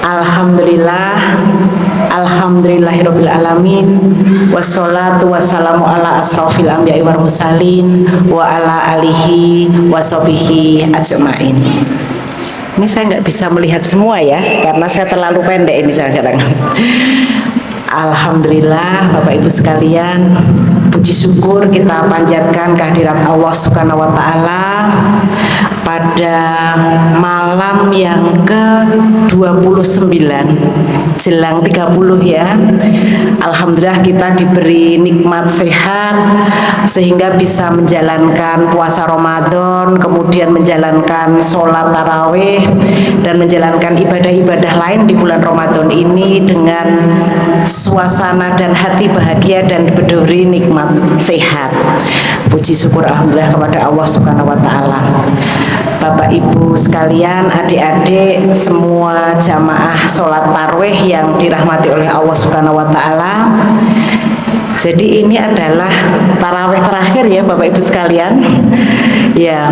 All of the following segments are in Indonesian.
Alhamdulillah, alhamdulillahirabbil alamin, wassalatu wassalamu ala asrofil anbiya'i wal mursalin wa ala alihi washabihi ajmain. Ini saya nggak bisa melihat semua ya, karena saya terlalu pendek ini kadang-kadang. Alhamdulillah, Bapak Ibu sekalian, puji syukur kita panjatkan kehadirat Allah Subhanahu wa taala pada malam yang ke-29 jelang 30 ya. Alhamdulillah kita diberi nikmat sehat sehingga bisa menjalankan puasa Ramadan, kemudian menjalankan sholat tarawih dan menjalankan ibadah-ibadah lain di bulan Ramadan ini dengan suasana dan hati bahagia dan diberi nikmat sehat. Puji syukur alhamdulillah kepada Allah Subhanahu wa taala. Bapak Ibu sekalian, adik-adik, semua jamaah sholat tarawih yang dirahmati oleh Allah Subhanahu wa taala. Jadi ini adalah tarawih terakhir ya Bapak Ibu sekalian. Ya,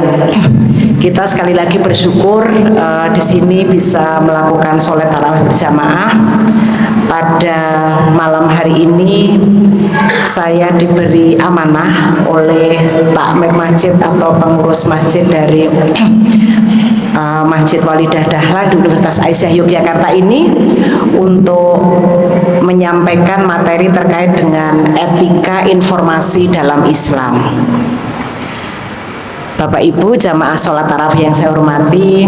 kita sekali lagi bersyukur di sini bisa melakukan sholat tarawih berjamaah. Pada malam hari ini saya diberi amanah oleh takmir masjid atau pengurus masjid dari Masjid Walidah Dahlan di Universitas Aisyah Yogyakarta ini untuk menyampaikan materi terkait dengan etika informasi dalam Islam. Bapak Ibu jamaah sholat tarawih yang saya hormati,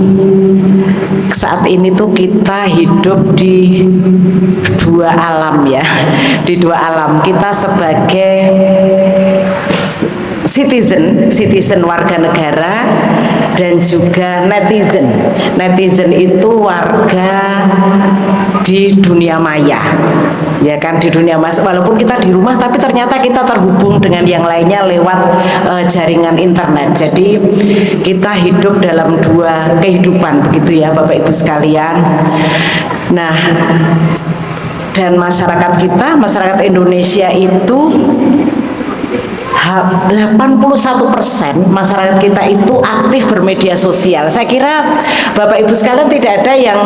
saat ini tuh kita hidup di dua alam ya, di dua alam. Kita sebagai citizen warga negara dan juga netizen. Netizen itu warga di dunia maya. Ya kan, di dunia maya, walaupun kita di rumah tapi ternyata kita terhubung dengan yang lainnya lewat jaringan internet. Jadi kita hidup dalam dua kehidupan begitu ya Bapak Ibu sekalian. Nah, dan masyarakat kita, masyarakat Indonesia itu 81% masyarakat kita itu aktif bermedia sosial. Saya kira Bapak Ibu sekalian tidak ada yang,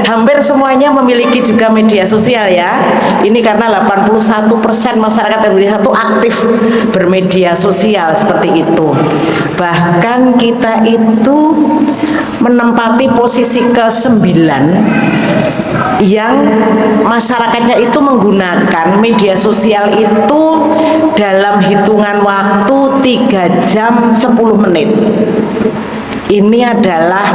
hampir semuanya memiliki juga media sosial ya. Ini karena 81% masyarakat Indonesia itu aktif bermedia sosial seperti itu. Bahkan kita itu menempati posisi ke-9 yang masyarakatnya itu menggunakan media sosial itu dalam hitungan waktu 3 jam 10 menit. Ini adalah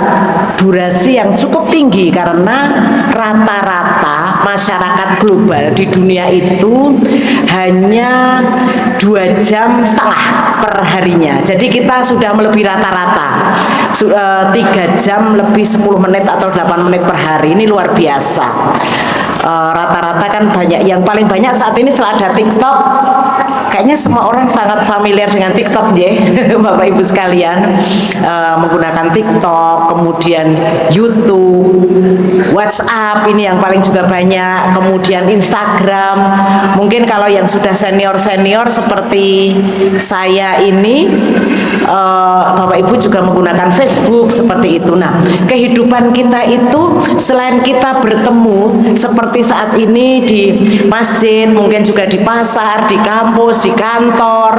durasi yang cukup tinggi karena rata-rata masyarakat global di dunia itu hanya 2,5 jam per harinya. Jadi kita sudah melebihi rata-rata 3 jam lebih 10 menit atau 8 menit per hari. Ini luar biasa. Rata-rata kan banyak, yang paling banyak saat ini setelah ada TikTok, kayaknya semua orang sangat familiar dengan TikTok ya Bapak Ibu sekalian, menggunakan TikTok, kemudian YouTube, WhatsApp ini yang paling juga banyak, kemudian Instagram. Mungkin kalau yang sudah senior-senior seperti saya ini, Bapak Ibu juga menggunakan Facebook seperti itu. Nah, kehidupan kita itu selain kita bertemu seperti saat ini di masjid, mungkin juga di pasar, di kampus, di kantor,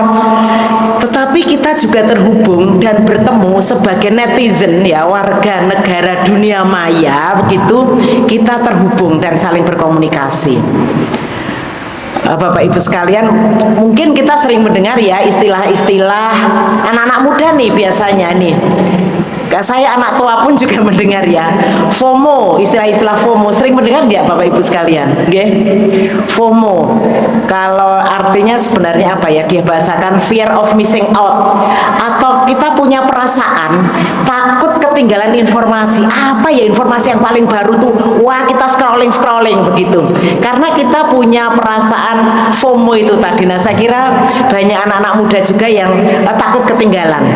tetapi kita juga terhubung dan bertemu sebagai netizen ya, warga negara dunia maya begitu. Kita terhubung dan saling berkomunikasi. Bapak Ibu sekalian, mungkin kita sering mendengar ya istilah-istilah anak-anak muda nih biasanya nih. Saya anak tua pun juga mendengar ya, FOMO, istilah-istilah FOMO. Sering mendengar nggak Bapak Ibu sekalian? Nggih? FOMO. Kalau artinya sebenarnya apa ya? Dia bahasakan fear of missing out. Atau kita punya perasaan takut ketinggalan informasi. Apa ya informasi yang paling baru tuh? Wah, kita scrolling begitu. Karena kita punya perasaan FOMO itu tadi. Nah, saya kira banyak anak-anak muda juga yang takut ketinggalan.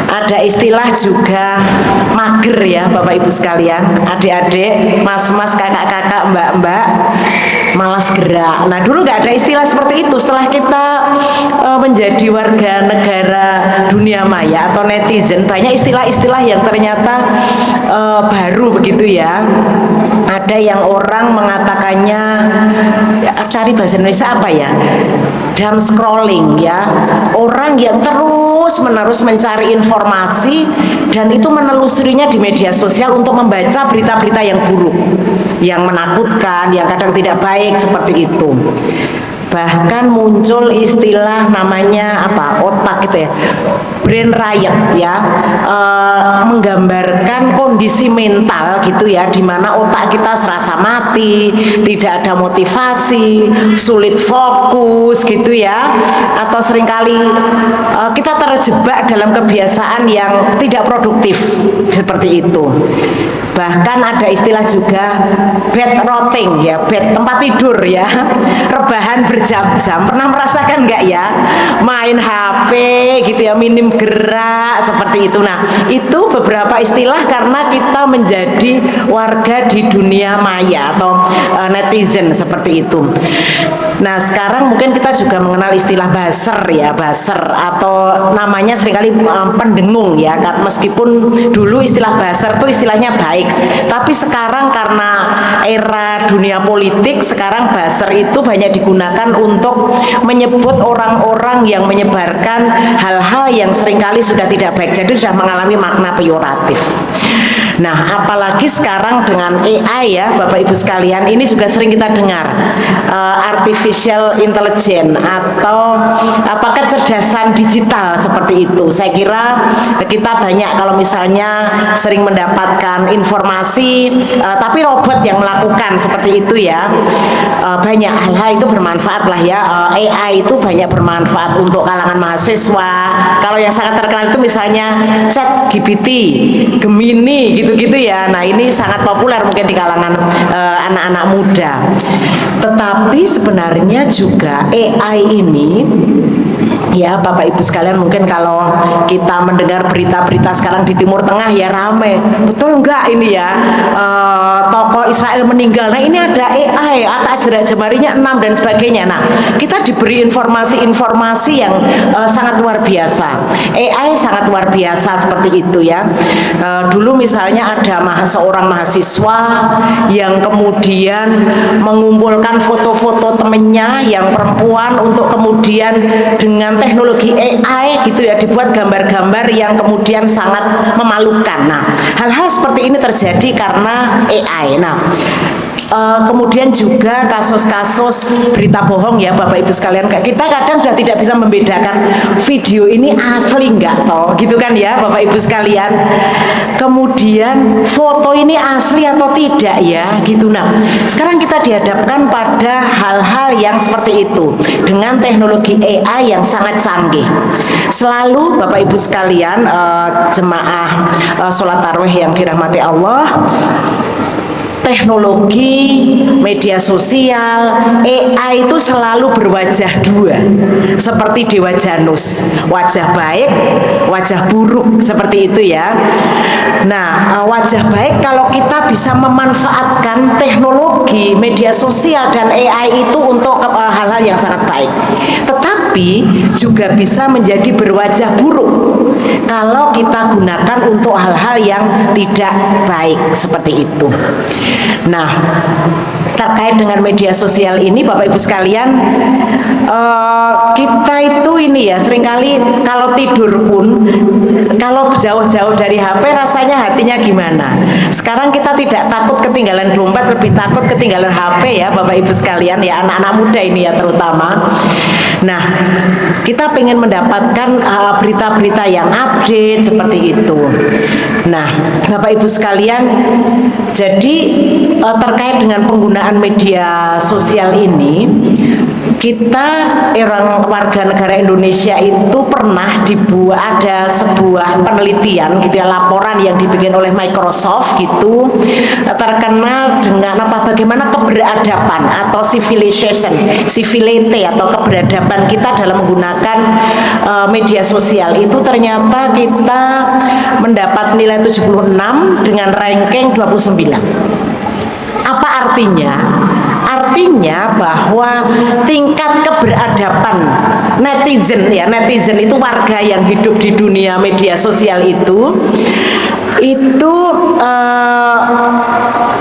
Ada istilah juga mager ya Bapak Ibu sekalian, adik-adik, mas-mas, kakak-kakak, mbak-mbak. malas gerak. Nah dulu nggak ada istilah seperti itu. Setelah kita menjadi warga negara dunia maya atau netizen, banyak istilah-istilah yang ternyata baru begitu ya. Ada yang orang mengatakannya, cari bahasa Indonesia apa ya, dumb scrolling ya, orang yang terus menerus mencari informasi dan itu menelusurinya di media sosial untuk membaca berita-berita yang buruk, yang menakutkan, yang kadang tidak baik seperti itu. Bahkan muncul istilah namanya apa, otak gitu ya, brain riot ya, menggambarkan kondisi mental gitu ya, dimana otak kita serasa mati, tidak ada motivasi, sulit fokus gitu ya, atau seringkali kita terjebak dalam kebiasaan yang tidak produktif seperti itu. Bahkan ada istilah juga bed rotting ya, bed tempat tidur ya, rebahan berjam-jam. Pernah merasakan nggak ya, main HP gitu ya, minim gerak seperti itu. Nah itu beberapa istilah karena kita menjadi warga di dunia maya atau netizen seperti itu. Nah sekarang mungkin kita juga mengenal istilah buzzer ya, buzzer atau namanya seringkali pendengung ya, meskipun dulu istilah buzzer itu istilahnya baik, tapi sekarang karena era dunia politik, sekarang buzzer itu banyak digunakan untuk menyebut orang-orang yang menyebarkan hal-hal yang seringkali sudah tidak baik, jadi sudah mengalami makna peyoratif. Nah apalagi sekarang dengan AI ya Bapak Ibu sekalian, ini juga sering kita dengar artificial intelligence atau apa, kecerdasan digital seperti itu. Saya kira kita banyak kalau misalnya sering mendapatkan informasi tapi robot yang melakukan seperti itu ya, banyak hal-hal itu bermanfaat lah ya. AI itu banyak bermanfaat untuk kalangan mahasiswa. Kalau yang sangat terkenal itu misalnya ChatGPT, Gemini gitu-gitu ya. Nah ini sangat populer mungkin di kalangan anak-anak muda. Tetapi sebenarnya juga AI ini ya Bapak Ibu sekalian, mungkin kalau kita mendengar berita-berita sekarang di Timur Tengah ya rame, betul enggak ini ya, tokoh Israel meninggal, nah ini ada AI, jerat jemarinya 6 dan sebagainya. Nah kita diberi informasi-informasi yang sangat luar biasa. AI sangat luar biasa seperti itu ya. Dulu misalnya ada seorang mahasiswa yang kemudian mengumpulkan foto-foto temennya yang perempuan untuk kemudian dengan teknologi AI gitu ya dibuat gambar-gambar yang kemudian sangat memalukan. Nah hal-hal seperti ini terjadi karena AI. Nah kemudian juga kasus-kasus berita bohong ya Bapak Ibu sekalian, kita kadang sudah tidak bisa membedakan video ini asli enggak toh gitu kan ya Bapak Ibu sekalian, kemudian foto ini asli atau tidak ya gitu. Nah sekarang kita dihadapkan pada hal-hal yang seperti itu dengan teknologi AI yang sangat canggih. Selalu Bapak Ibu sekalian, jemaah sholat tarawih yang dirahmati Allah, teknologi, media sosial, AI itu selalu berwajah dua, seperti Dewa Janus, wajah baik, wajah buruk, seperti itu ya. Nah, wajah baik kalau kita bisa memanfaatkan teknologi, media sosial, dan AI itu untuk hal-hal yang sangat baik. Tetapi juga bisa menjadi berwajah buruk kalau kita gunakan untuk hal-hal yang tidak baik, seperti itu. Nah, terkait dengan media sosial ini Bapak Ibu sekalian, kita itu ini ya seringkali kalau tidur pun, kalau jauh-jauh dari HP rasanya hatinya gimana. Sekarang kita tidak takut ketinggalan dompet, lebih takut ketinggalan HP ya Bapak Ibu sekalian ya, anak-anak muda ini ya terutama. Nah kita pengen mendapatkan berita-berita yang update seperti itu. Nah Bapak Ibu sekalian, jadi terkait dengan penggunaan media sosial ini, kita warga negara Indonesia itu pernah dibuat ada sebuah penelitian gitu ya, laporan yang dibikin oleh Microsoft gitu, terkenal dengan bagaimana keberadaban atau civility atau keberadaban kita dalam menggunakan media sosial itu. Ternyata kita mendapat nilai 76 dengan ranking 29. Apa artinya? artinya bahwa tingkat keberadaban netizen, ya, netizen itu warga yang hidup di dunia media sosial itu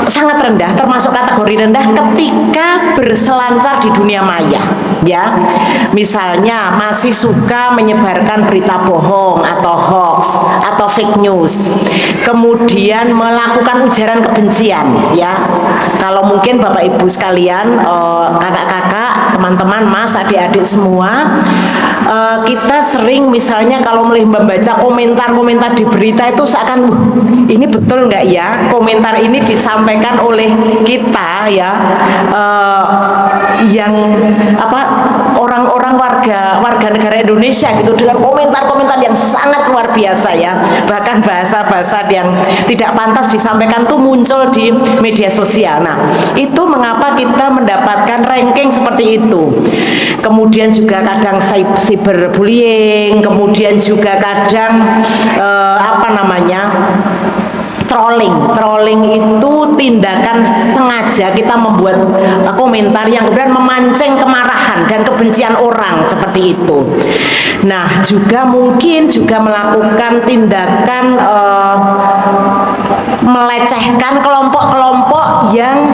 sangat rendah, termasuk kategori rendah ketika berselancar di dunia maya, ya. Misalnya masih suka menyebarkan berita bohong atau hoax atau fake news, kemudian melakukan ujaran kebencian, ya. Kalau mungkin Bapak Ibu sekalian, kakak-kakak, teman-teman, mas, adik-adik semua, kita sering misalnya kalau membaca komentar-komentar di berita itu seakan ini betul nggak ya, komentar ini disampaikan oleh kita, ya, yang orang-orang warga negara Indonesia gitu, dengan komentar-komentar yang sangat luar biasa, ya, bahkan bahasa-bahasa yang tidak pantas disampaikan tuh muncul di media sosial. Nah, itu mengapa kita mendapatkan ranking seperti itu. Kemudian juga kadang cyberbullying, kemudian juga kadang trolling itu tindakan sengaja kita membuat komentar yang kemudian memancing kemarahan dan kebencian orang, seperti itu. Nah, juga mungkin juga melakukan tindakan melecehkan kelompok-kelompok yang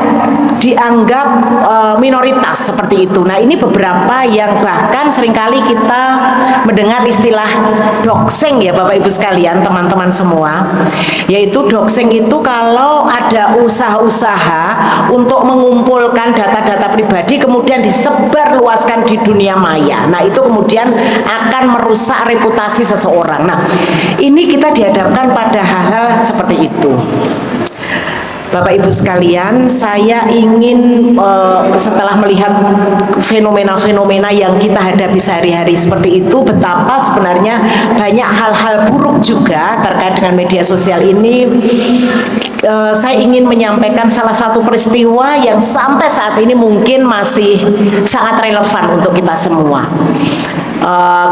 dianggap minoritas, seperti itu. Nah, ini beberapa yang bahkan seringkali kita mendengar istilah doxing, ya Bapak Ibu sekalian, teman-teman semua, yaitu doxing itu kalau ada usaha-usaha untuk mengumpulkan data-data pribadi kemudian disebarluaskan di dunia maya. Nah, itu kemudian akan merusak reputasi seseorang. Nah, ini kita dihadapkan pada hal-hal seperti itu. Bapak Ibu sekalian, saya ingin setelah melihat fenomena-fenomena yang kita hadapi sehari-hari seperti itu, betapa sebenarnya banyak hal-hal buruk juga terkait dengan media sosial ini, saya ingin menyampaikan salah satu peristiwa yang sampai saat ini mungkin masih sangat relevan untuk kita semua.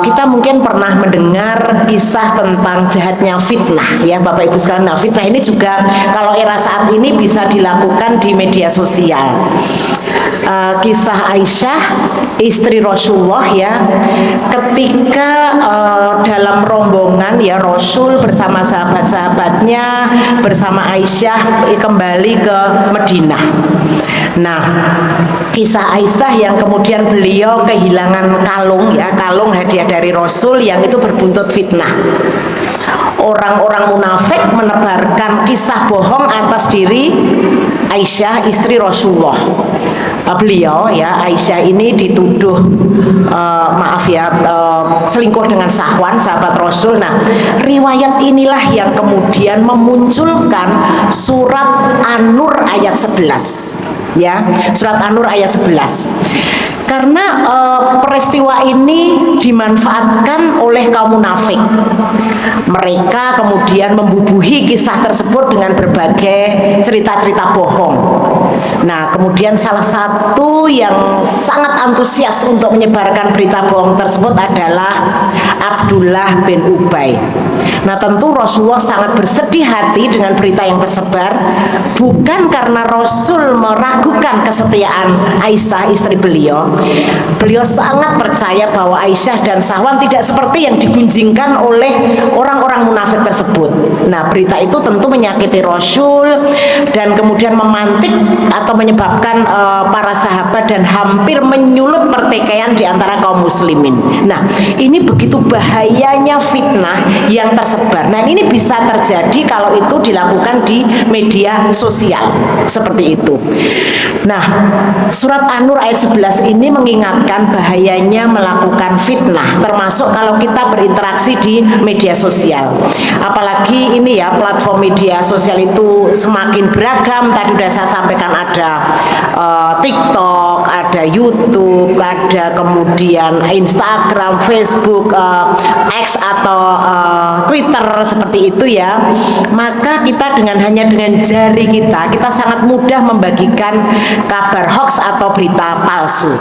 Kita mungkin pernah mendengar kisah tentang jahatnya fitnah, ya Bapak Ibu sekalian. Nah, fitnah ini juga kalau era saat ini bisa dilakukan di media sosial. Kisah Aisyah, istri Rasulullah, ya, ketika dalam rombongan, ya, Rasul bersama sahabat-sahabatnya bersama Aisyah kembali ke Madinah. Nah, kisah Aisyah yang kemudian beliau kehilangan kalung, ya, kalung hadiah dari Rasul yang itu berbuntut fitnah. Orang-orang munafik menebarkan kisah bohong atas diri Aisyah, istri Rasulullah. Beliau, ya, Aisyah ini dituduh selingkuh dengan Sahwan, sahabat Rasul. Nah, riwayat inilah yang kemudian memunculkan surat An-Nur ayat 11, ya, surat An-Nur ayat 11. Karena peristiwa ini dimanfaatkan oleh kaum munafik. Mereka kemudian membubuhi kisah tersebut dengan berbagai cerita-cerita bohong. Nah, kemudian salah satu yang sangat antusias untuk menyebarkan berita bohong tersebut adalah Abdullah bin Ubay. Nah, tentu Rasulullah sangat bersedih hati dengan berita yang tersebar, bukan karena Rasul meragukan kesetiaan Aisyah, istri beliau. Beliau sangat percaya bahwa Aisyah dan Sahwan tidak seperti yang digunjingkan oleh orang-orang munafik tersebut. Nah, berita itu tentu menyakiti Rasul dan kemudian memantik atau menyebabkan para sahabat dan hampir menyulut pertikaian di antara kaum muslimin. Nah, ini begitu bahayanya fitnah yang tersebar. Nah, ini bisa terjadi kalau itu dilakukan di media sosial seperti itu. Nah, surat An-Nur ayat 11 ini mengingatkan bahayanya melakukan fitnah, termasuk kalau kita berinteraksi di media sosial. Apalagi ini, ya, platform media sosial itu semakin beragam. Tadi sudah saya sampaikan ada TikTok, ada YouTube, ada kemudian Instagram, Facebook, X atau Twitter, seperti itu, ya. Maka kita hanya dengan jari kita sangat mudah membagikan kabar hoax atau berita palsu.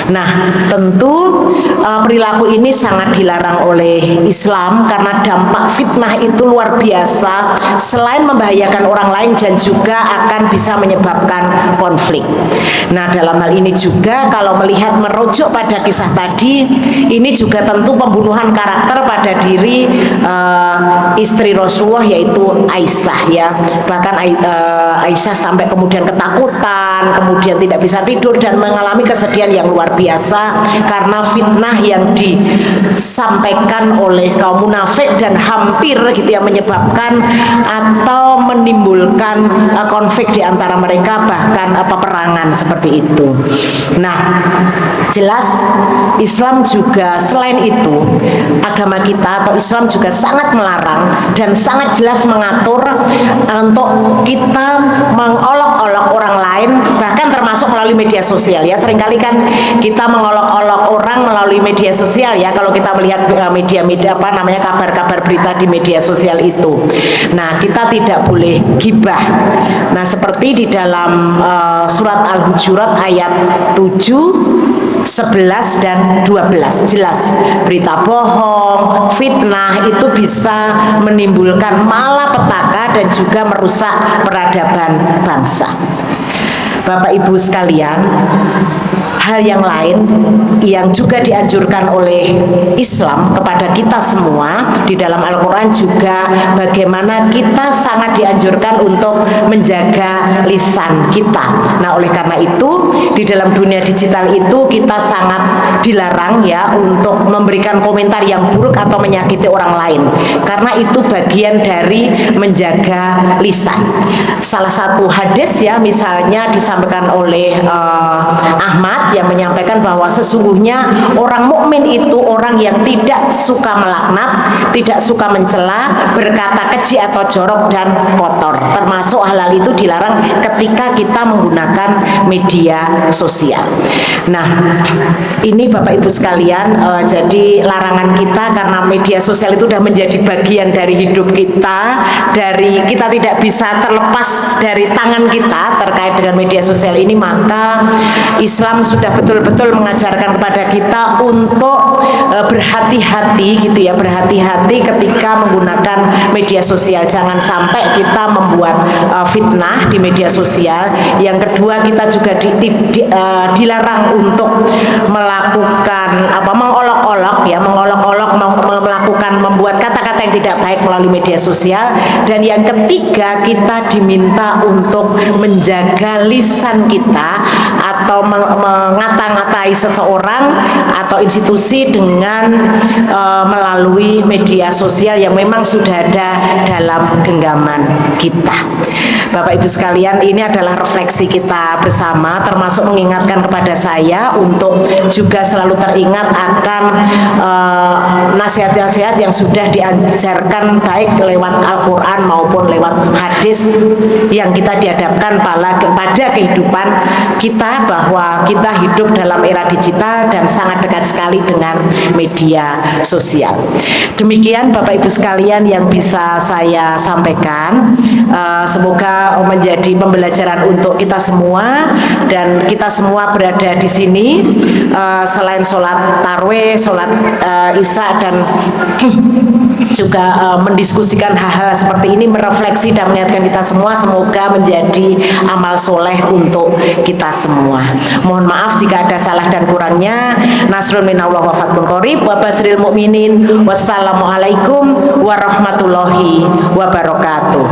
Nah, tentu perilaku ini sangat dilarang oleh Islam karena dampak fitnah itu luar biasa biasa selain membahayakan orang lain dan juga akan bisa menyebabkan konflik. Nah, dalam hal ini juga kalau melihat merujuk pada kisah tadi, ini juga tentu pembunuhan karakter pada diri istri Rasulullah yaitu Aisyah ya. Bahkan Aisyah sampai kemudian ketakutan, kemudian tidak bisa tidur dan mengalami kesedihan yang luar biasa karena fitnah yang disampaikan oleh kaum munafik dan hampir gitu ya menyebabkan atau menimbulkan konflik di antara mereka, bahkan peperangan seperti itu. Nah, jelas Islam juga selain itu, agama kita atau Islam juga sangat melarang dan sangat jelas mengatur untuk kita mengolok-olok orang lain, bahkan termasuk melalui media sosial ya. Seringkali kan kita mengolok-olok orang melalui media sosial ya, kalau kita melihat media-media kabar-kabar berita di media sosial itu. Nah, kita tidak boleh gibah. Nah, seperti di dalam surat Al-Hujurat ayat 7, 11 dan 12 jelas berita bohong, fitnah itu bisa menimbulkan malapetaka dan juga merusak peradaban bangsa. Bapak Ibu sekalian, hal yang lain yang juga dianjurkan oleh Islam kepada kita semua di dalam Al-Quran juga bagaimana kita sangat dianjurkan untuk menjaga lisan kita. Nah, oleh karena itu di dalam dunia digital itu kita sangat dilarang ya untuk memberikan komentar yang buruk atau menyakiti orang lain, karena itu bagian dari menjaga lisan. Salah satu hadis ya misalnya disampaikan oleh Ahmad yang menyampaikan bahwa sesungguhnya orang mukmin itu orang yang tidak suka melaknat, tidak suka mencela, berkata keji atau jorok dan kotor. Termasuk hal-hal itu dilarang ketika kita menggunakan media sosial. Nah, ini Bapak Ibu sekalian, jadi larangan kita karena media sosial itu sudah menjadi bagian dari hidup kita, dari kita tidak bisa terlepas dari tangan kita terkait dengan media sosial ini, maka Islam sudah betul-betul mengajarkan kepada kita untuk berhati-hati gitu ya, berhati-hati ketika menggunakan media sosial. Jangan sampai kita membuat fitnah di media sosial. Yang kedua, kita juga dilarang untuk melakukan mengolok-olok ya, melakukan membuat kata-kata yang tidak baik melalui media sosial. Dan yang ketiga, kita diminta untuk menjaga lisan kita atau mengata-ngatai seseorang atau institusi dengan melalui media sosial yang memang sudah ada dalam genggaman kita. Bapak Ibu sekalian, ini adalah refleksi kita bersama, termasuk mengingatkan kepada saya untuk juga selalu teringat akan nasihat-nasihat yang sudah diajarkan baik lewat Al-Quran maupun lewat hadis yang kita dihadapkan pada kehidupan kita, bahwa kita hidup dalam era digital dan sangat dekat sekali dengan media sosial. Demikian Bapak Ibu sekalian yang bisa saya sampaikan. Semoga menjadi pembelajaran untuk kita semua, dan kita semua berada di sini selain sholat tarawih, sholat isya, dan juga mendiskusikan hal-hal seperti ini, merefleksi dan mengingatkan kita semua. Semoga menjadi amal soleh untuk kita semua. Mohon maaf jika ada salah dan kurangnya. Nasrun minallah wa fathun qarib wa basril mu'minin. Wassalamualaikum warahmatullahi wabarakatuh.